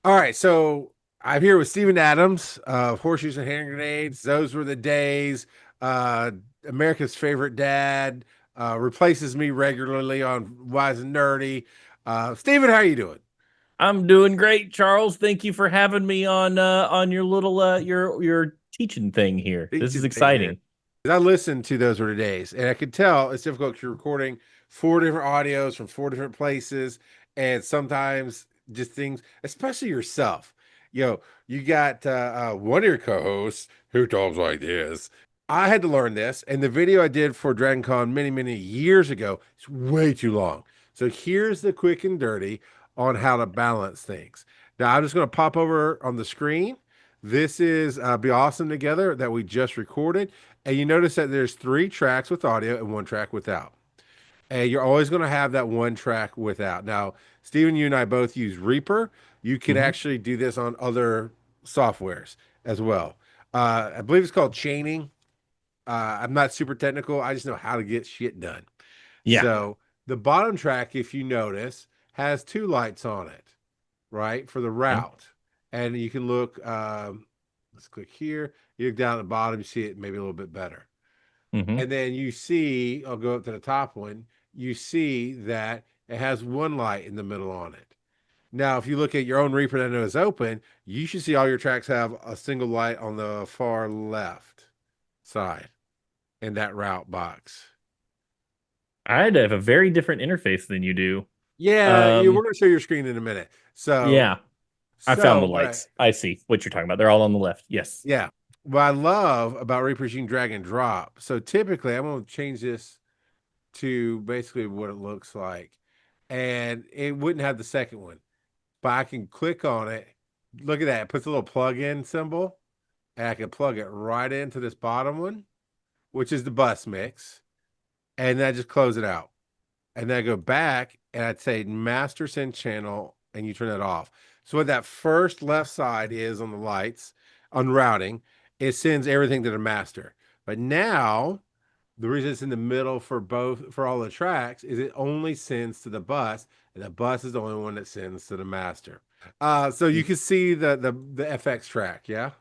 All right, so I'm here with Steven Adams of Horseshoes and Hand Grenades. Those were the days. Uh, America's favorite dad replaces me regularly on Wise and Nerdy. Steven, how are you doing? I'm doing great, Charles. Thank you for having me on your little your teaching thing here. This is Teaching thing, man. exciting. I listened to Those Were the Days, and I could tell it's difficult because you're recording four different audios from four different places, and sometimes just things, especially yourself. You got one of your co-hosts who talks like this. I had to learn this, and the video I did for Dragon Con many, many years ago is way too long. So here's the quick and dirty on how to balance things. Now I'm just going to pop over on the screen. This is Be Awesome Together that we just recorded. And you notice that there's three tracks with audio and one track without. And you're always going to have that one track without. Now, Steven, you and I both use Reaper. You can Hmm. actually do this on other softwares as well. I believe it's called chaining. I'm not super technical. I just know how to get shit done. Yeah. So the bottom track, if you notice, has two lights on it, right, for the Okay. route. And you can look, let's click here. You look down at the bottom, you see it maybe a little bit better. Hmm. And then you see, I'll go up to the top one, you see that it has one light in the middle on it. Now, if you look at your own Reaper that I know is open, you should see all your tracks have a single light on the far left side in that route box. I'd have a very different interface than you do. We're Um, going to show your screen in a minute. So, yeah, I found so the what I, lights. I see what you're talking about. They're all on the left. Yes. yeah, what I love about Reapers, you can drag and drop. So typically, I'm going to change this to basically what it looks like, and it wouldn't have the second one, but I can click on it. Look at that; it puts a little plug-in symbol, and I can plug it right into this bottom one, which is the bus mix, and then I just close it out. And then I go back and I'd say master send channel and you turn that off. So what that first left side is on the lights on routing, it sends everything to the master. But now the reason it's in the middle for all the tracks is it only sends to the bus, and the bus is the only one that sends to the master. So you can see the FX track, yeah?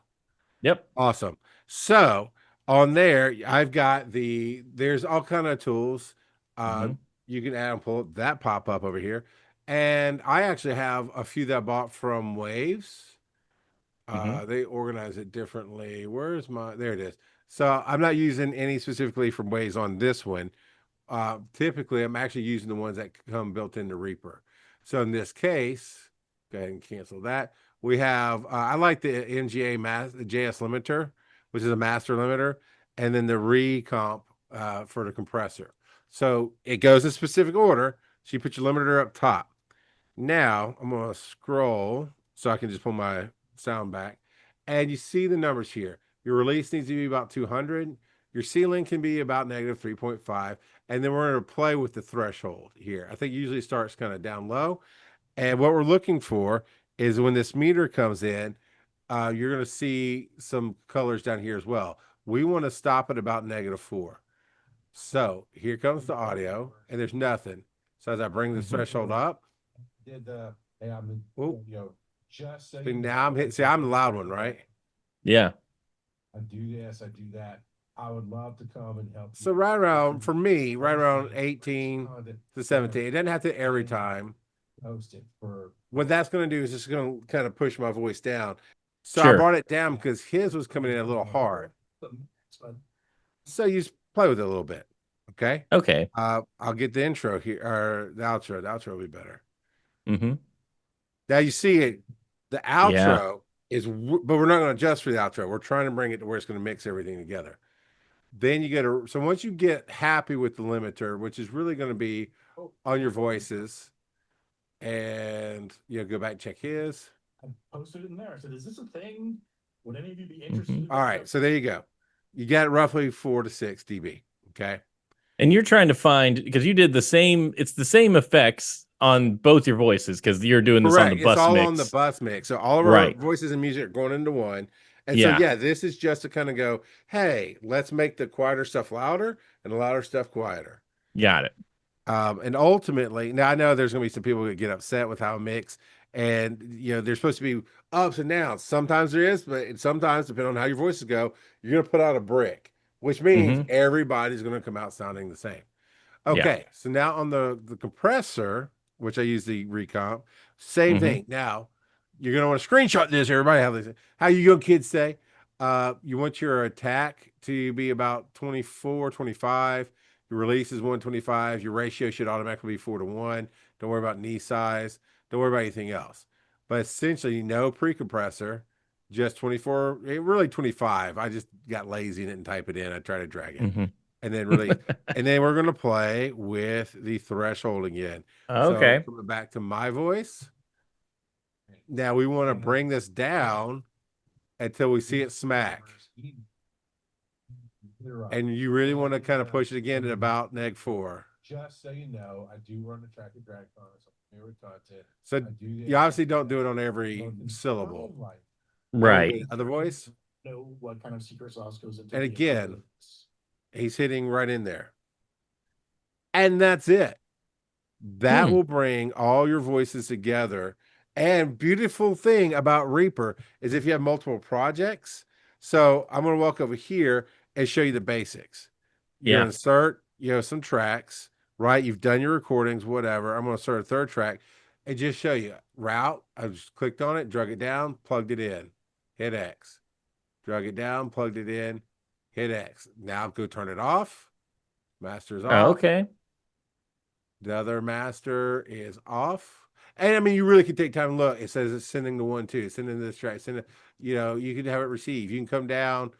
Yep. Awesome. So on there, I've got there's all kind of tools. Uh, Hmm. you can add and pull that pop up over here. And I actually have a few that I bought from Waves. Hmm. They organize it differently. There it is. So I'm not using any specifically from Waves on this one. Typically, I'm actually using the ones that come built into Reaper. So in this case, go ahead and cancel that. We have, I like the the JS limiter, which is a master limiter, and then the recomp for the compressor. So it goes in specific order. So you put your limiter up top. Now I'm going to scroll so I can just pull my sound back. And you see the numbers here. Your release needs to be about 200. Your ceiling can be about negative 3.5. And then we're going to play with the threshold here. I think it usually starts kind of down low. And what we're looking for is when this meter comes in, you're going to see some colors down here as well. We want to stop at about -4. So here comes the audio, and there's nothing. So as I bring the Hmm. threshold up, did the hey, I'm oh, just so see, you now I'm know, hit. See, I'm the loud one, right? Yeah. I do this, I do that. I would love to come and help you. So right around for me, right around Hosting this 18 content to instead of 17. It doesn't have to every paying time. host it for What that's going to do is just going to kind of push my voice down. So I Sure. brought it down because his was coming in a little hard. but So you just play with it a little bit. Okay. Okay. I'll get the intro here or the outro. The outro will be better. Hmm. Now you see it. The Yeah. outro but we're not going to adjust for the outro. We're trying to bring it to where it's going to mix everything together. Then you get so once you get happy with the limiter, which is really going to be oh, on your voices, and go back and check his. I posted it in there. I said, "Is this a thing? Would any of you be Hmm. interested in All this?" right, so there you go. You got roughly 4 to 6 dB. Okay. And you're trying to find because you did the same. It's the same effects on both your voices because you're doing this on the Correct. It's bus all on the mix. bus mix. So all of our Right. voices and music are going into one. And so Yeah. yeah, this is just to kind of go, hey, let's make the quieter stuff louder and the louder stuff quieter. Got it. And ultimately, now I know there's going to be some people that get upset with how I mix, And there's supposed to be ups and downs. Sometimes there is, but sometimes, depending on how your voices go, you're going to put out a brick, which means Hmm. everybody's going to come out sounding the same. Yeah. Okay, so now on the compressor, which I use the recomp, same Hmm. thing. Now you're gonna want to screenshot this. Everybody, how you young kids say, you want your attack to be about 24, 25. Your release is 125. Your ratio should automatically be 4-1. Don't worry about knee size. Don't worry about anything else. But essentially, no pre-compressor, just 24. Really 25. I just got lazy and didn't type it in. I tried to drag it Hmm. and then release. And then we're going to play with the threshold again. So Okay. coming back to my voice. Now we want to bring this down until we see it smack. And you really want to kind of push it again at about -4. Just so you know, I do run the track and drag on some newer content. So you obviously don't do it on every syllable. Now we'll do Right. the other voice. Know what kind of secret sauce goes into And the again, he's hitting right in there. And that's it. That Hmm. will bring all your voices together. And beautiful thing about Reaper is if you have multiple projects. So I'm going to walk over here and show you the basics. You're Yeah. going to insert, some tracks, right? You've done your recordings, whatever. I'm going to start a third track and just show you route. I just clicked on it, drug it down, plugged it in, hit X, drug it down, plugged it in, hit X. Now go turn it off. Master's off. Okay. The other master is off. And I mean, you really can take time and look. It says it's sending the 1-2, sending this track, you can have it receive. You can come down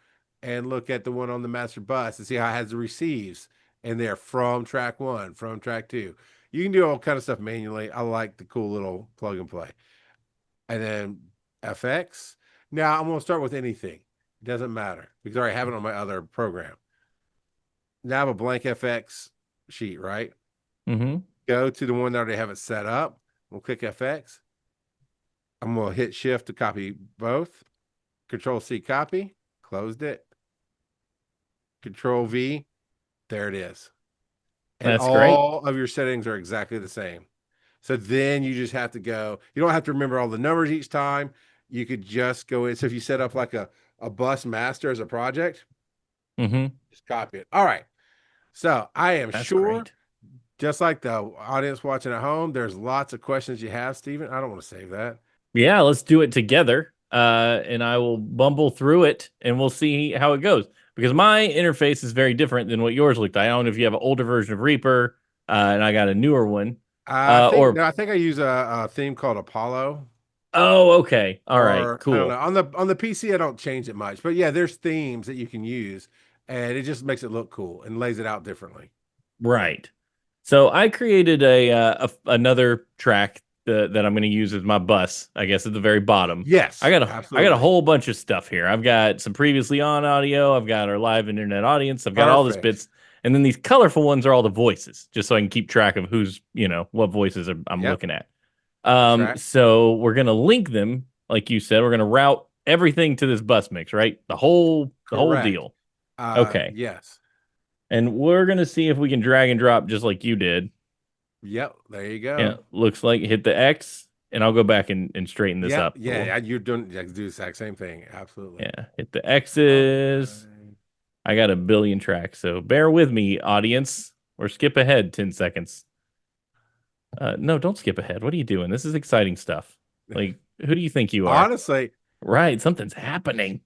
and look at the one on the master bus and see how it has the receives in there from track 1, from track 2. You can do all kind of stuff manually. I like the cool little plug and play. And then FX. Now I'm going to start with anything. It doesn't matter because I already have it on my other program. Now I have a blank FX sheet, right? Hmm. Go to the one that I already have it set up. We'll click FX. I'm going to hit shift to copy both. Control C copy. Closed it. Control V. There it is. And That's great. all of your settings are exactly the same. So then you just have to go. You don't have to remember all the numbers each time. You could just go in. So if you set up like a bus master as a project, Hmm. just copy it. All right. So I am That's sure, great. just like the audience watching at home, there's lots of questions you have, Stephen. I don't want to save that. Yeah, let's do it together. And I will bumble through it and we'll see how it goes. Because my interface is very different than what yours looked like. I don't know if you have an older version of Reaper, and I got a newer one. I think Or no, I think I use a theme called Apollo, oh, okay. All right, or I don't know. cool. On the PC, I don't change it much, but yeah, there's themes that you can use, and it just makes it look cool and lays it out differently. Right. So I created another track that I'm going to use as my bus, I guess at the very bottom. Yes, I got a absolutely, whole bunch of stuff here. I've got some previously on audio, I've got our live internet audience, I've got all this perfect. bits, and then these colorful ones are all the voices, just so I can keep track of who's, what I'm Yep, looking at. that's right. So we're going to link them, like you said, we're going to route everything to this bus mix, right? The whole Correct. deal. Okay. Yes. And we're going to see if we can drag and drop just like you did. Yep. There you Yeah, go. looks like hit the X, and I'll go back and straighten this Yep. up. Yeah. You're doing. You do the exact same thing. Absolutely. Yeah, hit the All X's. right. I got a billion tracks, so bear with me, audience, or skip ahead 10 seconds. No, don't skip ahead. What are you doing? This is exciting stuff. Like, who do you think you are? Honestly, Right, something's happening.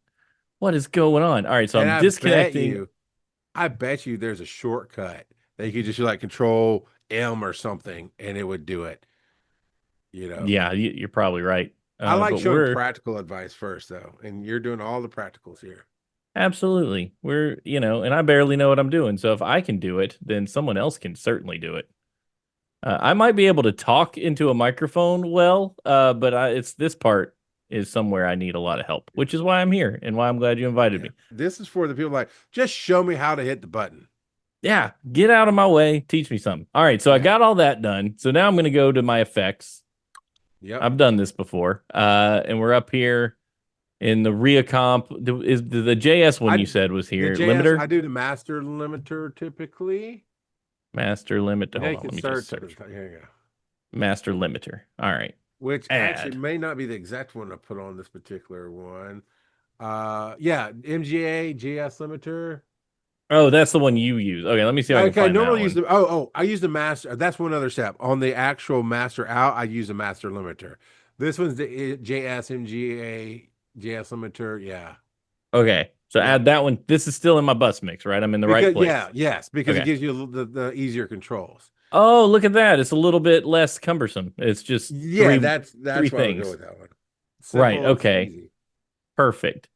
What is going on? All right, so and I'm disconnecting. I bet you there's a shortcut that you could just do like Control M or something, and it would do it. You know. Yeah, you're probably right. I like But showing we're practical advice first, though, and you're doing all the practicals here. absolutely, and I barely know what I'm doing. So if I can do it, then someone else can certainly do it. I might be able to talk into a microphone well, but it's this part is somewhere I need a lot of help, which is why I'm here and why I'm glad you invited Yeah. me. This is for the people like, just show me how to hit the button. Yeah, get out of my way, teach me something. All right, so I Yeah. got all that done. So now I'm going to go to my effects. Yep. I've done this before, and we're up here in the Reacomp. Is the JS one you said was The here? JS, Limiter, I do the master limiter typically. master limiter. Yeah, Hold you on, can let me just search. search Here you go. master limiter. All right. which actually Add. may not be the exact one I put on this particular one. Yeah, MGA GS limiter. Oh, that's the one you use. Okay, let me see if I can Okay, I find that normally use one. the I use the master. That's one other step. On the actual master out, I use a master limiter. This one's the JS MGA JS limiter. Yeah. Okay, so Yeah. add that one. This is still in my bus mix, right? I'm in the right Because place. yes, because it Okay. gives you the easier controls. Oh, look at that. It's a little bit less cumbersome. It's just Yeah, three that's why I would go things. with that one. Right. Simple, it's Okay. easy. Perfect.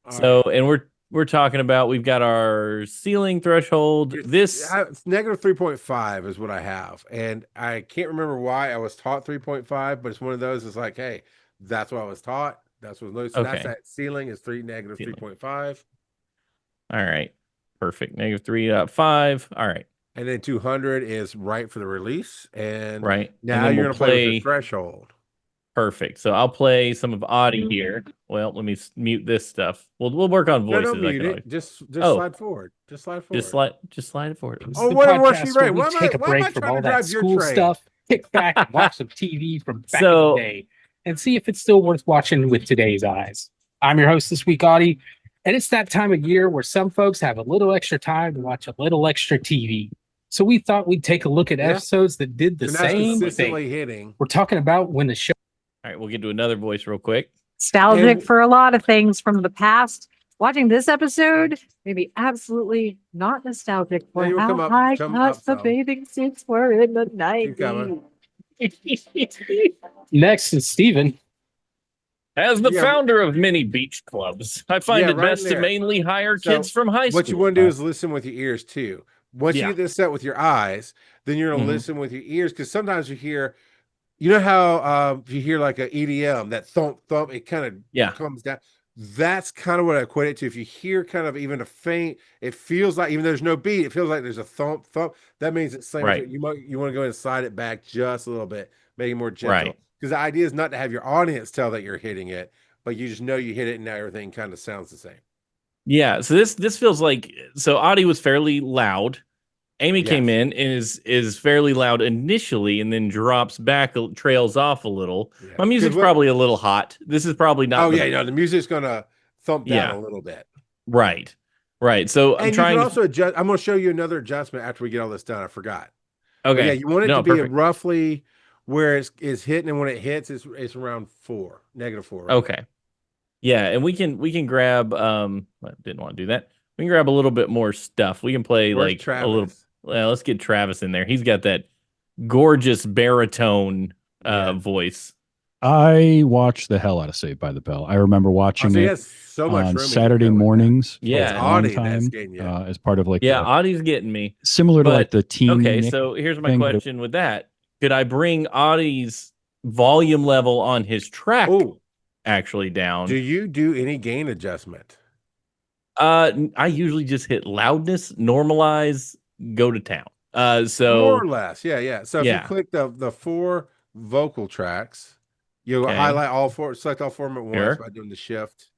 All So, right. and we're talking about we've got our ceiling threshold. It's negative 3.5 is what I have. And I can't remember why I was taught 3.5, but it's one of those, it's like, hey, that's what I was taught. That's what that's Okay. that ceiling is negative Ceiling. 3.5. All right. Perfect. Negative 3.5. All right. And then 200 is right for the release. And Right. And now then you're we'll going to play with the play. threshold. Perfect. So I'll play some of Audie here. Well, let me mute this stuff. We'll work on No, voices. don't I mute can it. always. Just Oh, slide forward. Just slide just forward. slide it forward. This Oh, is the what's she podcast where right? we take a Why am I break from trying to all that drive your school train? stuff, kick back and watch some TV from back in So- the day, and see if it's still worth watching with today's eyes. I'm your host this week, Audie, and it's that time of year where some folks have a little extra time to watch a little extra TV. So we thought we'd take a look at Yeah. episodes that did the So now it's same consistently thing. hitting. We're talking about when the show All right, we'll get to another voice real quick. Nostalgic And- for a lot of things from the past. Watching this episode, maybe absolutely not nostalgic for Yeah, you'll how come up high cut the some. bathing suits were in the Keep coming. 90s. next is Steven. As the Yeah, founder of many beach clubs, I find Yeah, it right best to there. mainly hire So, kids from high school. What you want to do is listen with your ears too. Once you Yeah. get this set with your eyes, then you're going to Mhm. listen with your ears because sometimes you hear, you know how if you hear like a EDM, that thump thump, it kind of Yeah. comes down. That's kind of what I equate it to. If you hear kind of even a faint, it feels like even though there's no beat, it feels like there's a thump thump. That means it's same. Right. You want to go and slide it back just a little bit, make it more gentle. Right. Because the idea is not to have your audience tell that you're hitting it, but you just know you hit it and now everything kind of sounds the same. Yeah, so this feels like Audie was fairly loud. Amy came Yes. in and is fairly loud initially and then drops back, trails off a little. Yeah. My music's 'Cause probably a little hot. This is probably not Oh the yeah, no, the music's gonna thump down Yeah. a little bit. right. Right. So I'm And you can trying also adjust. I'm gonna show you another adjustment after we get all this done. I forgot. to But yeah, Okay. you want it No, to be perfect. roughly where it's hitting, and when it hits, it's around -4, right? Okay. Yeah, and we can grab I didn't want to do that. We can grab a little bit more stuff. We can play Where's like a little Travis? well, let's get Travis in there. He's got that gorgeous baritone Yeah. voice. I watched the hell out of Saved by the Bell. I remember Oh, watching so he it has so much on room in Saturday there with that. mornings Yeah. for a It's long Audie that's time getting you. as part of like Yeah, the, Audie's getting me. similar to like But the teen. okay, Nick so here's my thing, but it- question with that. Could I bring Audie's volume level on his track Oh, actually down? do you do any gain adjustment? I usually just hit loudness, normalize, go to town. More So or less, yeah. So if you yeah. click the 4 vocal tracks, you'll Okay. highlight all 4, select all 4 of them at once Sure. by doing the shift.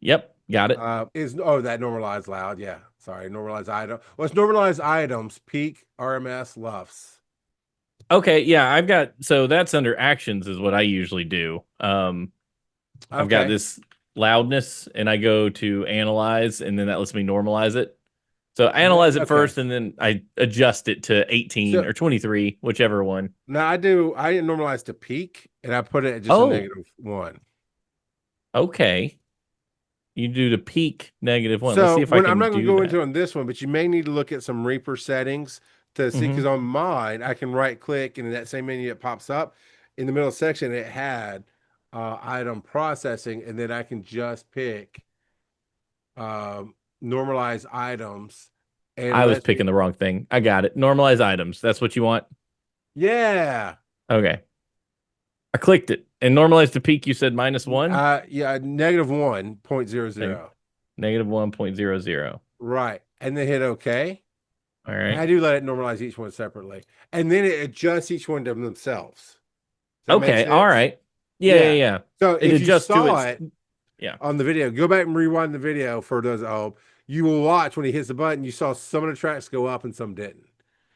Yep, got it. That normalized loud? Yeah, sorry, normalized item. Well, it's normalized items, peak, RMS, LUFS. Okay, yeah, I've got so that's under actions is what I usually do. I've got Okay. this loudness and I go to analyze and then that lets me normalize it. So I analyze it Okay. first and then I adjust it to 18 So- or 23, whichever one. Now I normalize to peak and I put it at just Oh. a -1. Okay. You do the peak -1. Let's So see if I when can I'm not going do to go that. into on this one, but you may need to look at some Reaper settings to see, Mhm. because on mine I can right click and in that same menu it pops up in the middle section. It had item processing, and then I can just pick normalize items. And I was lets me- picking the wrong thing. I got it. Normalize items. That's what you want. Yeah. Okay. I clicked it and normalized to peak. You said -1, Yeah, -1.00. -1.00. Right. And then hit OK. All And I right. do let it normalize each one separately. And then it adjusts each one to themselves. Does that make Okay. All sense? right. Yeah. Yeah. Yeah. So It if you adjusts to saw its. it Yeah. on the video, go back and rewind the video for those at home. You will watch when he hits the button, you saw some of the tracks go up and some didn't.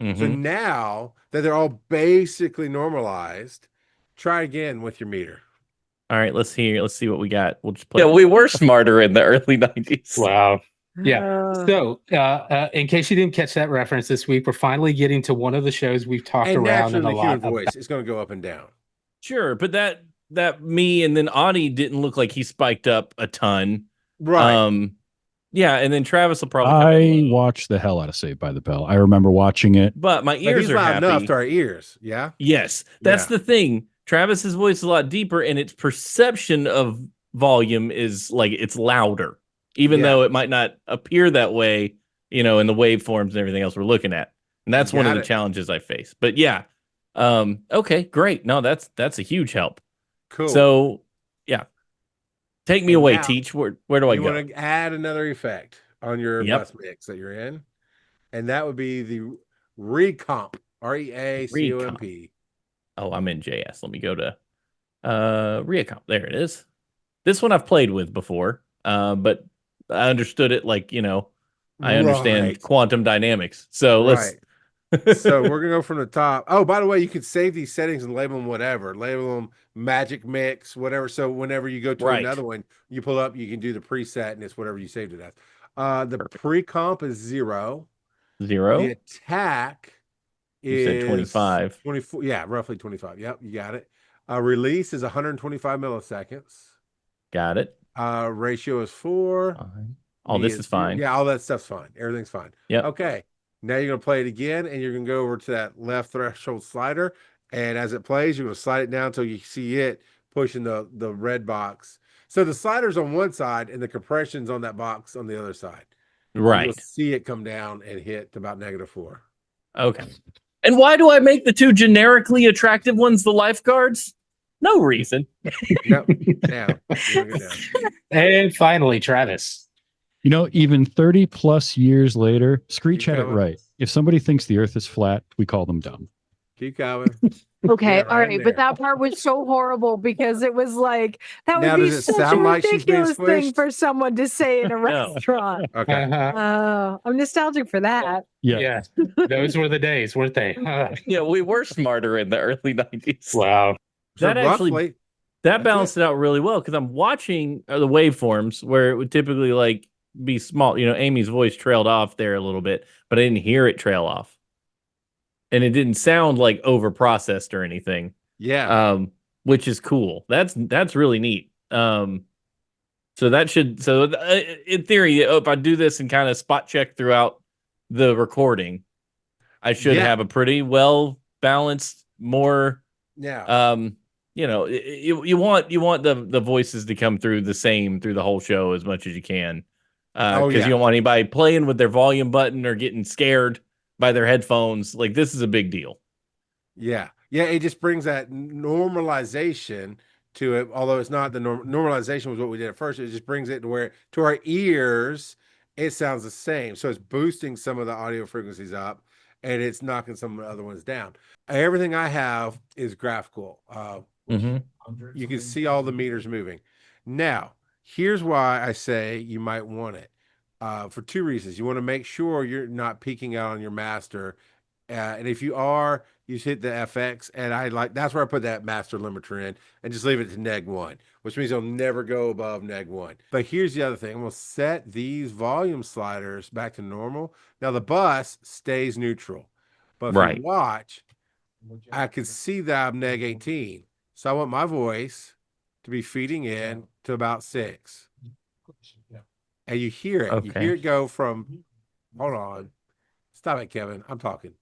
So Mhm. now that they're all basically normalized, Try again with your meter. All right, let's see what we got. We'll just play. Yeah, we were smarter in the early 90s. Wow. Yeah. Uh, So, in case you didn't catch that reference this week, we're finally getting to one of the shows we've talked And around and naturally, a the human lot about. voice is going to go up and down. Sure, but that me and then Audie didn't look like he spiked up a ton. Right. Yeah, and then Travis will probably I watched the hell out of Saved by the Bell. I remember watching it. but my But ears he's are loud happy. enough to our ears. Yeah. Yes, that's Yeah. the thing. Travis's voice is a lot deeper, and its perception of volume is like it's louder, even Yeah. though it might not appear that way, in the waveforms and everything else we're looking at. And that's one of Got the it. challenges I face. But yeah, okay, great. No, that's a huge help. Cool. So yeah, take me And away. now, Teach. Where do I you go? want to add another effect on your Yep. bus mix that you're in, and that would be the recomp. REACOMP. Oh, I'm in JS. Let me go to Reacomp. There it is. This one I've played with before, but I understood it like, I understand Right. quantum dynamics. So Right. let's So we're gonna go from the top. Oh, by the way, you can save these settings and label them whatever. Label them magic mix, whatever. So whenever you go to Right. another one, you pull up, you can do the preset and it's whatever you saved it as. The pre-comp is 0. 0. The attack You is said 25. 24. Yeah, roughly 25. Yep, you got it. Release is 125 milliseconds. Got it. Ratio is 4. All B this is fine. Yeah, all that stuff's fine. Everything's fine. Yep. Okay. Now you're going to play it again, and you're going to go over to that left threshold slider. And as it plays, you're going to slide it down until you see it pushing the red box. So the slider's on one side, and the compression's on that box on the other side. You'll Right. see it come down and hit about -4. Okay. And why do I make the two generically attractive ones the lifeguards? No reason. No, now you're gonna go down. And finally, Travis. Even 30 plus years later, Screech Keep had it going. right. If somebody thinks the earth is flat, we call them dumb. Keep going. okay, Yeah, all right in right, but there. that part was so horrible because it was like that would Now, be does it such a sound like she's being ridiculous thing squished? for someone to say in a restaurant. Okay. I'm nostalgic for that. Yeah. Those were the days, weren't they? Yeah, we were smarter in the early 90s. Wow. So That actually- roughly, That That's balanced it out really well because I'm watching the waveforms where it would typically like be small. Amy's voice trailed off there a little bit, but I didn't hear it trail off, and it didn't sound like over processed or anything. yeah. Which is cool. That's really neat. So that should in theory, if I do this and kind of spot check throughout the recording, I should Yeah. have a pretty well balanced, more Yeah. you want the voices to come through the same through the whole show as much as you can, because yeah. you don't want anybody playing with their volume button or getting scared by their headphones. Like, this is a big deal. Yeah. Yeah. It just brings that normalization to it. Although it's not the normalization was what we did at first. It just brings it to where to our ears, it sounds the same. So it's boosting some of the audio frequencies up and it's knocking some of the other ones down. Everything I have is graphical. You can see all the meters moving. Now, here's why I say you might want it. For 2 reasons. You want to make sure you're not peaking out on your master. And if you are, you just hit the FX. And that's where I put that master limiter in and just leave it to -1, which means it'll never go above -1. But here's the other thing. I'm going to set these volume sliders back to normal. Now the bus stays neutral. But if Right. you watch, I can see that I'm -18. So I want my voice to be feeding in to about 6. And you hear it. You Okay. hear it go from, hold on. Stop it, Kevin. I'm talking.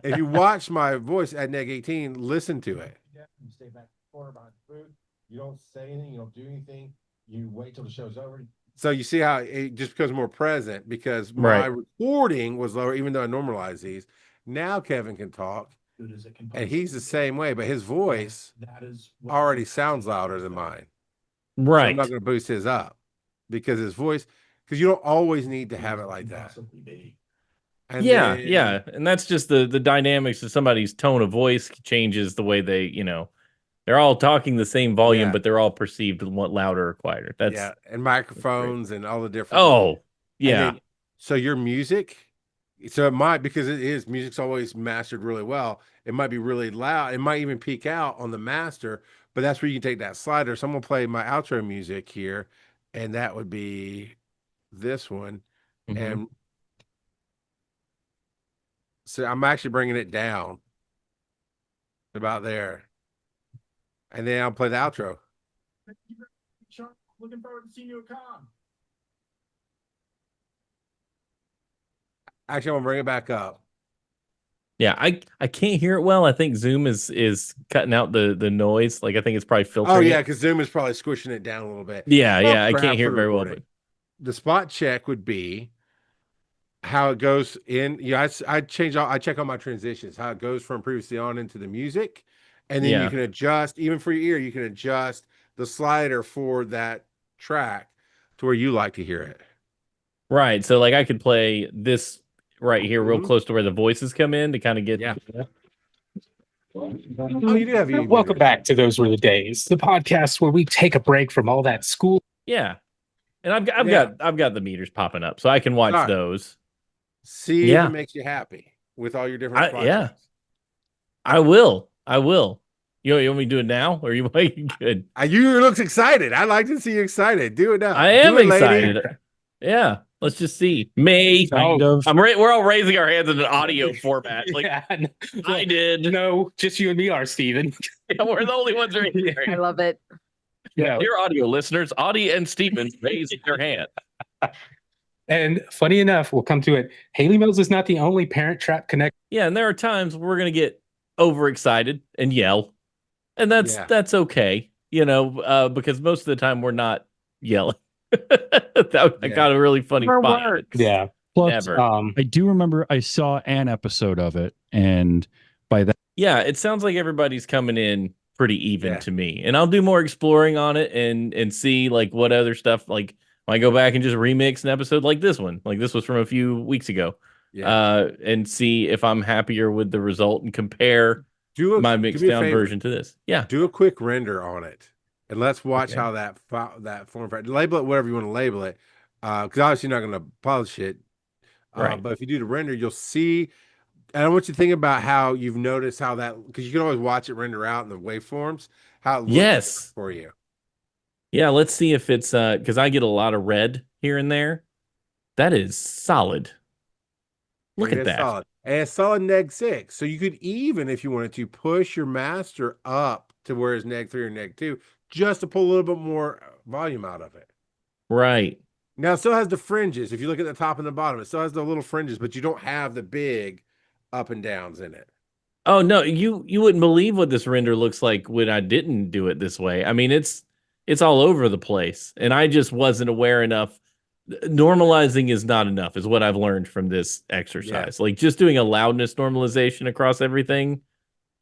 If you watch my voice at -18, listen to it. You stay back corner behind the food. You don't say anything. You don't do anything. You wait till the show's over. So you see how it just becomes more present because my Right. recording was lower, even though I normalized these. Now Kevin can talk, and he's the same way, but his voice already sounds louder than mine. So I'm Right. not going to boost his up because his voice, because you don't always need to have it like that. And Yeah, then- yeah. And that's just the dynamics of somebody's tone of voice changes the way they, they're all talking the same volume, Yeah. but they're all perceived louder or quieter. That's yeah, and microphones and all the different. oh And yeah. then- so your music, So it might, because it is music's always mastered really well. It might be really loud. It might even peak out on the master, but that's where you can take that slider. So I'm gonna play my outro music here, and that would be this one. Mhm. And so I'm actually bringing it down about there. And then I'll play the outro. Looking forward to seeing you at Con. Actually, I'm gonna bring it back up. Yeah, I can't hear it well. I think Zoom is cutting out the noise. Like I think it's probably filtering. Oh yeah, it. because Zoom is probably squishing it down a little bit. Yeah, Well, yeah. I perhaps can't hear for it the very well, recording. The spot check would be how it goes in. Yeah, I change all. I check all my transitions, how it goes from previously on into the music, and then you Yeah. can adjust even for your ear. You can adjust the slider for that track to where you like to hear it. Right. So like I could play this right here real Mhm. close to where the voices come in to kind of get Yeah. Oh, you do have a Welcome back to Those Were the Days, the podcast where we take a break from all that school. Yeah. And I've Yeah. got the meters popping up, so I can watch Sorry. those. See if Yeah. it makes you happy with all your different spot Yeah. checks. I will. You want me to do it now, or you good? You looks excited. I like to see you excited. Do it now. I am Do it, lady. excited. Yeah. Let's just see. May. Kind of. We're all raising our hands in an audio format. Like Yeah, I did. no, just you and me are, Steven. Yeah, we're the only ones raising Yeah. their I hand. love it. Yeah. Dear audio listeners, Audie and Stephen raised their hand. And funny enough, we'll come to it. Haley Mills is not the only Parent Trap Connect. Yeah, and there are times we're gonna get overexcited and yell, and Yeah. that's okay, because most of the time we're not yelling. That Yeah. got a really funny Never spot. works. Yeah. Plus, Never. I do remember I saw an episode of it, and by that, Yeah, it sounds like everybody's coming in pretty even Yeah. to me, and I'll do more exploring on it and see like what other stuff. Like when I go back and just remix an episode like this one, like this was from a few weeks ago, Yeah. and see if I'm happier with the result and compare my do mixed me a down favor. version to this. Yeah, Do a quick render on it, and let's watch Okay. how that form factor. Label it whatever you want to label it, because obviously you're not going to polish it. Right. But if you do the render, you'll see. And I want you to think about how you've noticed how that, because you can always watch it render out in the waveforms, how it looks Yes. for you. Yeah, let's see if it's because I get a lot of red here and there. That is solid. Look It at is that. solid. And it's solid neg 6. So you could even, if you wanted to, push your master up to where it's neg 3 or neg 2, just to pull a little bit more volume out of it. Right. Now it still has the fringes. If you look at the top and the bottom, it still has the little fringes, but you don't have the big up and downs in it. Oh no, you wouldn't believe what this render looks like when I didn't do it this way. I mean, it's all over the place, and I just wasn't aware enough. Normalizing is not enough, is what I've learned from this exercise. Like just doing a loudness normalization across everything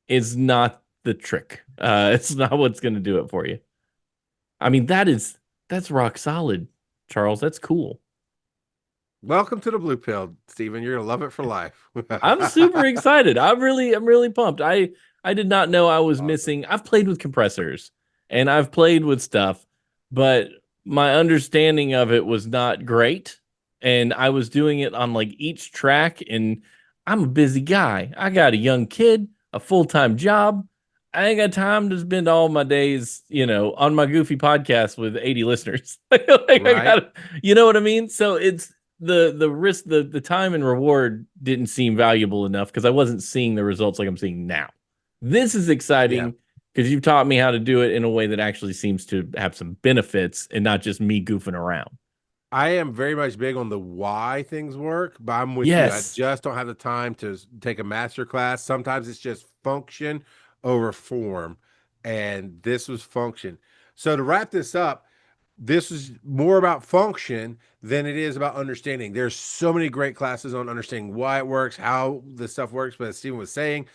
is not the trick. It's not what's going to do it for you. I mean, that's rock solid, Charles. That's cool. Welcome to the blue pill, Stephen. You're gonna love it for life. I'm super excited. I'm really pumped. I did not know I was Awesome. missing. I've played with compressors and I've played with stuff, but my understanding of it was not great. And I was doing it on like each track, and I'm a busy guy. I got a young kid, a full-time job. I ain't got time to spend all my days, on my goofy podcast with 80 listeners. I gotta, you know what I mean? So it's the risk, the time and reward didn't seem valuable enough because I wasn't seeing the results like I'm seeing now. This is exciting because you've taught me how to do it in a way that actually seems to have some benefits and not just me goofing around. I am very much big on the why things work, but I'm with Yes. you. I just don't have the time to take a master class. Sometimes it's just function over form, and this was function. So to wrap this up, this is more about function than it is about understanding. There's so many great classes on understanding why it works, how this stuff works, but as Steven was saying,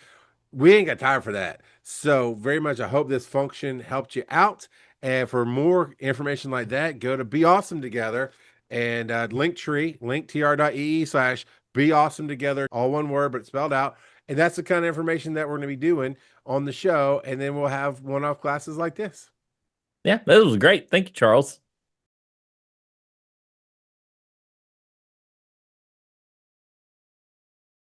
we ain't got time for that. So very much, I hope this function helped you out. And for more information like that, go to Be Awesome Together and linktr.ee/Be Awesome Together, all one word, but spelled out. And that's the kind of information that we're going to be doing on the show. And then we'll have one-off classes like this. Yeah, that was great. Thank you, Charles.